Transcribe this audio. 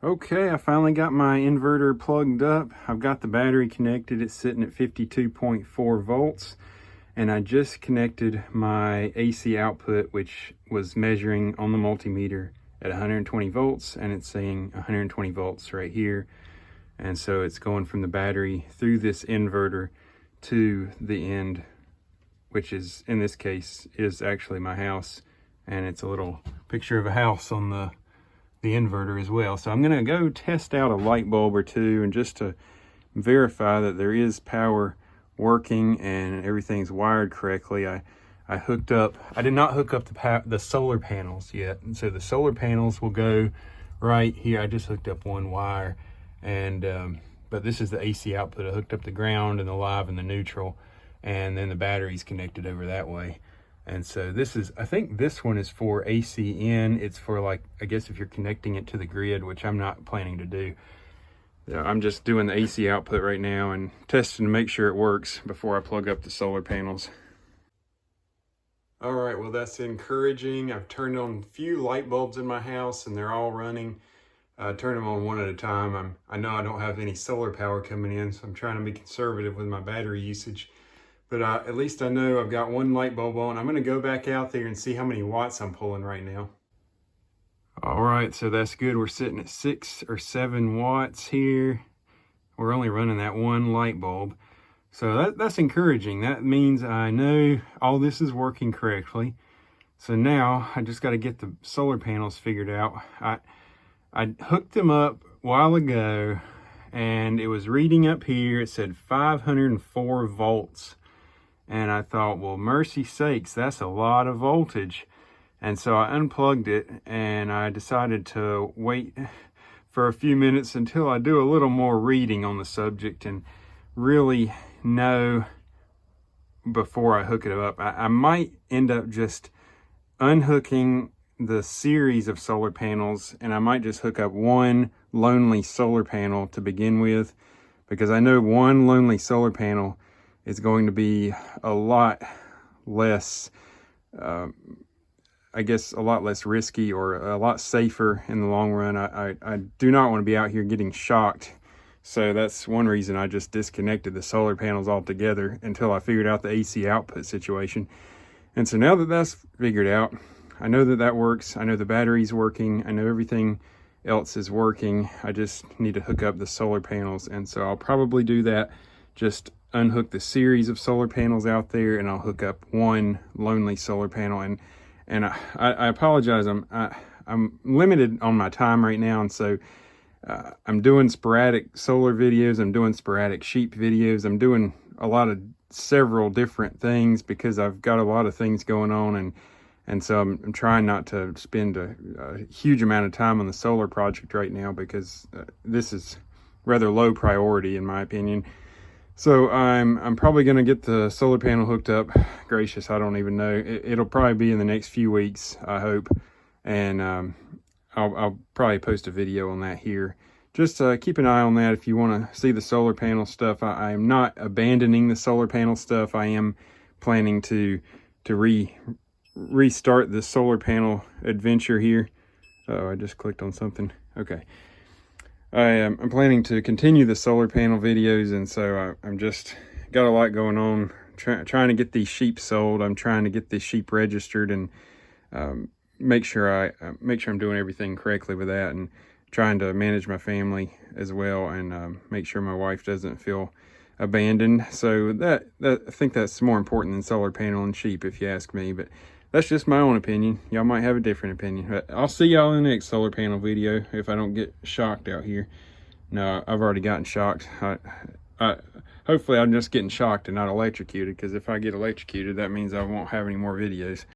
Okay, I finally got my inverter plugged up. I've got the battery connected. It's sitting at 52.4 volts. And I just connected my AC output, which was measuring on the multimeter at 120 volts, and it's saying 120 volts right here. And so it's going from the battery through this inverter to the end, which is, in this case, is actually my house. And it's a little picture of a house on the inverter as well. So I'm gonna go test out a light bulb or two, and just to verify that there is power working and everything's wired correctly, I hooked up, I did not hook up the solar panels yet. And so the solar panels will go right here. I just hooked up one wire, and but this is the AC output. I hooked up the ground and the live and the neutral, and then the battery's connected over that way. And so this is, I think this one is for AC in. It's for, like, I guess if you're connecting it to the grid, which I'm not planning to do. I'm just doing the AC output right now and testing to make sure it works before I plug up the solar panels. All right, well, that's encouraging. I've turned on a few light bulbs in my house and they're all running. I turn them on one at a time. I know I don't have any solar power coming in, so I'm trying to be conservative with my battery usage. But at least I know I've got one light bulb on. I'm gonna go back out there and see how many watts I'm pulling right now. All right, so that's good. We're sitting at 6 or 7 watts here. We're only running that one light bulb. So that's encouraging. That means I know all this is working correctly. So now I just gotta get the solar panels figured out. I hooked them up a while ago and it was reading up here. It said 504 volts. And I thought, well, mercy sakes, that's a lot of voltage. And so I unplugged it and I decided to wait for a few minutes until I do a little more reading on the subject and really know before I hook it up. I might end up just unhooking the series of solar panels, and I might just hook up one lonely solar panel to begin with, because I know one lonely solar panel is going to be a lot less, I guess, a lot less risky or a lot safer in the long run. I do not want to be out here getting shocked. So that's one reason I just disconnected the solar panels altogether until I figured out the AC output situation. And so now that that's figured out, I know that that works. I know the battery's working. I know everything else is working. I just need to hook up the solar panels. And so I'll probably do that. Just unhook the series of solar panels out there, and I'll hook up one lonely solar panel. And I apologize. I'm limited on my time right now, and so I'm doing sporadic solar videos. I'm doing sporadic sheep videos. I'm doing a lot of several different things because I've got a lot of things going on, and so I'm trying not to spend a huge amount of time on the solar project right now, because this is rather low priority in my opinion. So I'm probably going to get the solar panel hooked up. Gracious, I don't even know. It'll probably be in the next few weeks, I hope. And I'll probably post a video on that here. Just keep an eye on that if you want to see the solar panel stuff. I am not abandoning the solar panel stuff. I am planning to restart the solar panel adventure here. Oh, I just clicked on something. Okay. I'm planning to continue the solar panel videos, and so I'm just got a lot going on. Trying to get these sheep sold. I'm trying to get these sheep registered, and make sure I'm doing everything correctly with that, and trying to manage my family as well, and make sure my wife doesn't feel abandoned. So that I think that's more important than solar panel and sheep, if you ask me. But that's just my own opinion. Y'all might have a different opinion. But I'll see y'all in the next solar panel video if I don't get shocked out here. No, I've already gotten shocked. Hopefully I'm just getting shocked and not electrocuted, because if I get electrocuted, that means I won't have any more videos.